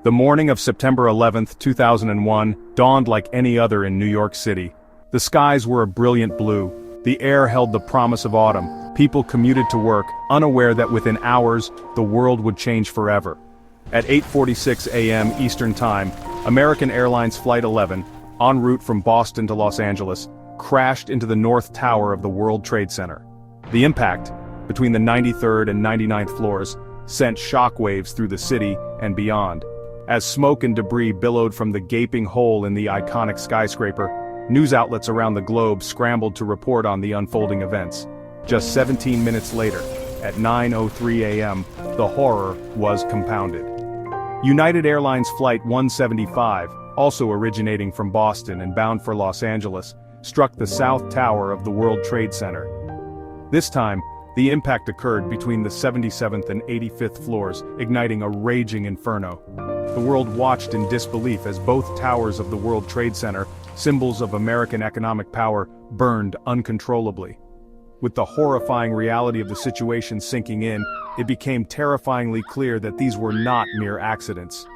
The morning of September 11, 2001, dawned like any other in New York City. The skies were a brilliant blue. The air held the promise of autumn. People commuted to work, unaware that within hours, the world would change forever. At 8:46 a.m. Eastern Time, American Airlines Flight 11, en route from Boston to Los Angeles, crashed into the North Tower of the World Trade Center. The impact, between the 93rd and 99th floors, sent shockwaves through the city and beyond. As smoke and debris billowed from the gaping hole in the iconic skyscraper, news outlets around the globe scrambled to report on the unfolding events. Just 17 minutes later, at 9:03 a.m., the horror was compounded. United Airlines Flight 175, also originating from Boston and bound for Los Angeles, struck the South Tower of the World Trade Center. This time, the impact occurred between the 77th and 85th floors, igniting a raging inferno. The world watched in disbelief as both towers of the World Trade Center, symbols of American economic power, burned uncontrollably. With the horrifying reality of the situation sinking in, it became terrifyingly clear that these were not mere accidents.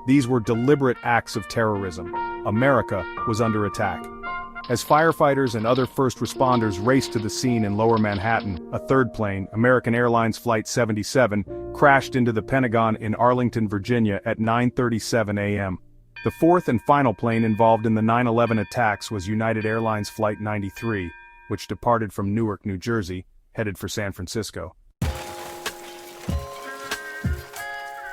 These were deliberate acts of terrorism. America was under attack. As firefighters and other first responders raced to the scene in Lower Manhattan, a third plane, American Airlines Flight 77, crashed into the Pentagon in Arlington, Virginia at 9:37 a.m. The fourth and final plane involved in the 9/11 attacks was United Airlines Flight 93, which departed from Newark, New Jersey, headed for San Francisco.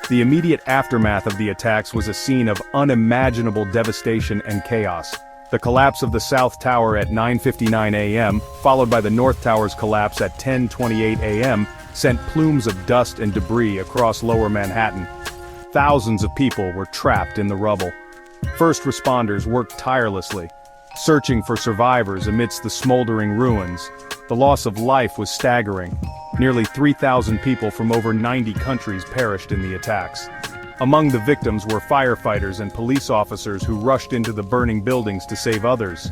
The immediate aftermath of the attacks was a scene of unimaginable devastation and chaos. The collapse of the South Tower at 9:59 a.m., followed by the North Tower's collapse at 10:28 a.m., sent plumes of dust and debris across Lower Manhattan. Thousands of people were trapped in the rubble. First responders worked tirelessly, searching for survivors amidst the smoldering ruins. The loss of life was staggering. Nearly 3,000 people from over 90 countries perished in the attacks. Among the victims were firefighters and police officers who rushed into the burning buildings to save others.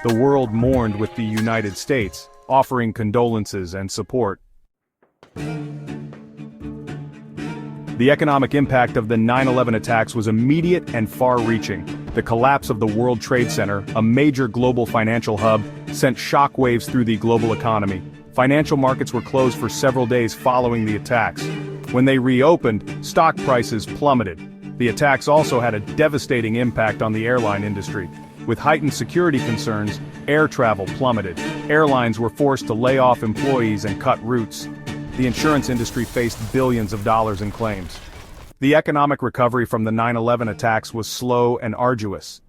The world mourned with the United States, offering condolences and support. The economic impact of the 9/11 attacks was immediate and far-reaching. The collapse of the World Trade Center, a major global financial hub, sent shockwaves through the global economy. Financial markets were closed for several days following the attacks. When they reopened, stock prices plummeted. The attacks also had a devastating impact on the airline industry. With heightened security concerns, air travel plummeted. Airlines were forced to lay off employees and cut routes. The insurance industry faced billions of dollars in claims. The economic recovery from the 9/11 attacks was slow and arduous.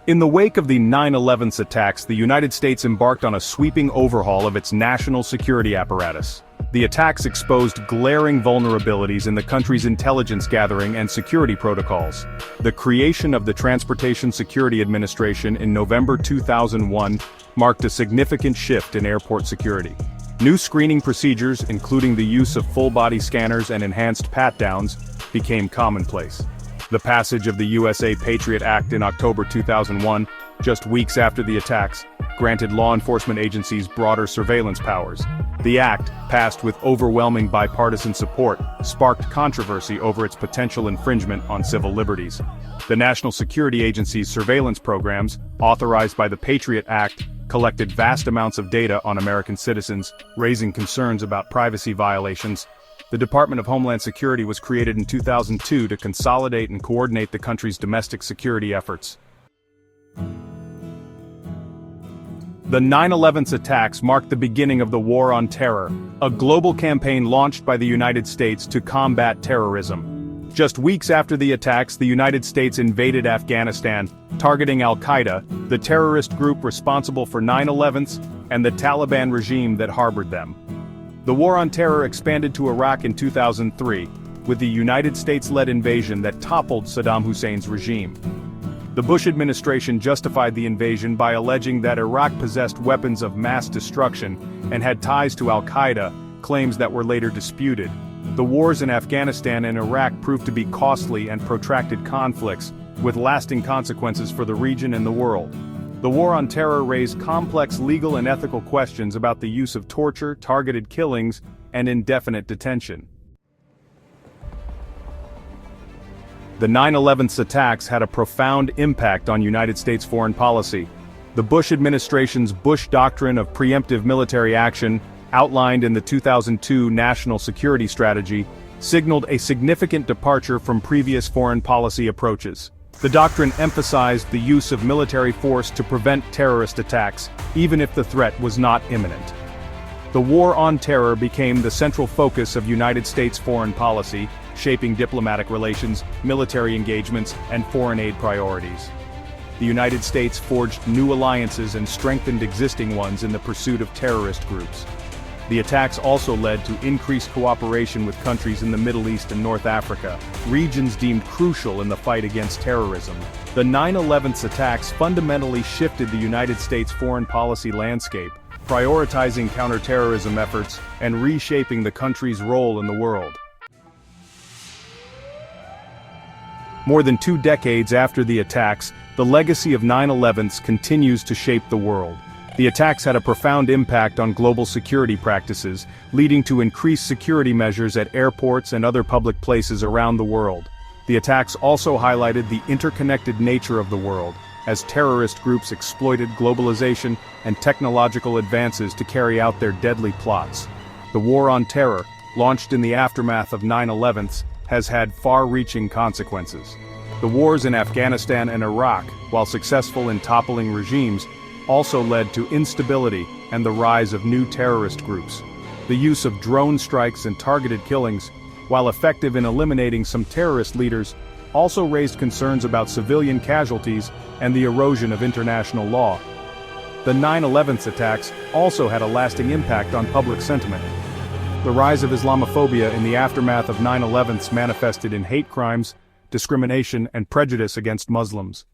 In the wake of the 9/11 attacks, the United States embarked on a sweeping overhaul of its national security apparatus. The attacks exposed glaring vulnerabilities in the country's intelligence gathering and security protocols. The creation of the Transportation Security Administration in November 2001 marked a significant shift in airport security. New screening procedures, including the use of full-body scanners and enhanced pat-downs, became commonplace. The passage of the USA Patriot Act in October 2001, just weeks after the attacks, granted law enforcement agencies broader surveillance powers. The act, passed with overwhelming bipartisan support, sparked controversy over its potential infringement on civil liberties. The National Security Agency's surveillance programs, authorized by the Patriot Act, collected vast amounts of data on American citizens, raising concerns about privacy violations. The Department of Homeland Security was created in 2002 to consolidate and coordinate the country's domestic security efforts. The 9/11 attacks marked the beginning of the War on Terror, a global campaign launched by the United States to combat terrorism. Just weeks after the attacks, the United States invaded Afghanistan, targeting Al-Qaeda, the terrorist group responsible for 9/11s, and the Taliban regime that harbored them. The War on Terror expanded to Iraq in 2003, with the United States-led invasion that toppled Saddam Hussein's regime. The Bush administration justified the invasion by alleging that Iraq possessed weapons of mass destruction and had ties to Al-Qaeda, claims that were later disputed. The wars in Afghanistan and Iraq proved to be costly and protracted conflicts, with lasting consequences for the region and the world. The War on Terror raised complex legal and ethical questions about the use of torture, targeted killings, and indefinite detention. The 9/11 attacks had a profound impact on United States foreign policy. The Bush administration's Bush Doctrine of preemptive military action, outlined in the 2002 National Security Strategy, signaled a significant departure from previous foreign policy approaches. The doctrine emphasized the use of military force to prevent terrorist attacks, even if the threat was not imminent. The War on Terror became the central focus of United States foreign policy, shaping diplomatic relations, military engagements, and foreign aid priorities. The United States forged new alliances and strengthened existing ones in the pursuit of terrorist groups. The attacks also led to increased cooperation with countries in the Middle East and North Africa, regions deemed crucial in the fight against terrorism. The 9/11 attacks fundamentally shifted the United States foreign policy landscape, prioritizing counterterrorism efforts and reshaping the country's role in the world. More than 2 decades after the attacks, the legacy of 9/11 continues to shape the world. The attacks had a profound impact on global security practices, leading to increased security measures at airports and other public places around the world. The attacks also highlighted the interconnected nature of the world, as terrorist groups exploited globalization and technological advances to carry out their deadly plots. The War on Terror, launched in the aftermath of 9/11, has had far-reaching consequences. The wars in Afghanistan and Iraq, while successful in toppling regimes, also led to instability and the rise of new terrorist groups. The use of drone strikes and targeted killings, while effective in eliminating some terrorist leaders, also raised concerns about civilian casualties and the erosion of international law. The 9/11 attacks also had a lasting impact on public sentiment. The rise of Islamophobia in the aftermath of 9/11 manifested in hate crimes, discrimination, and prejudice against Muslims.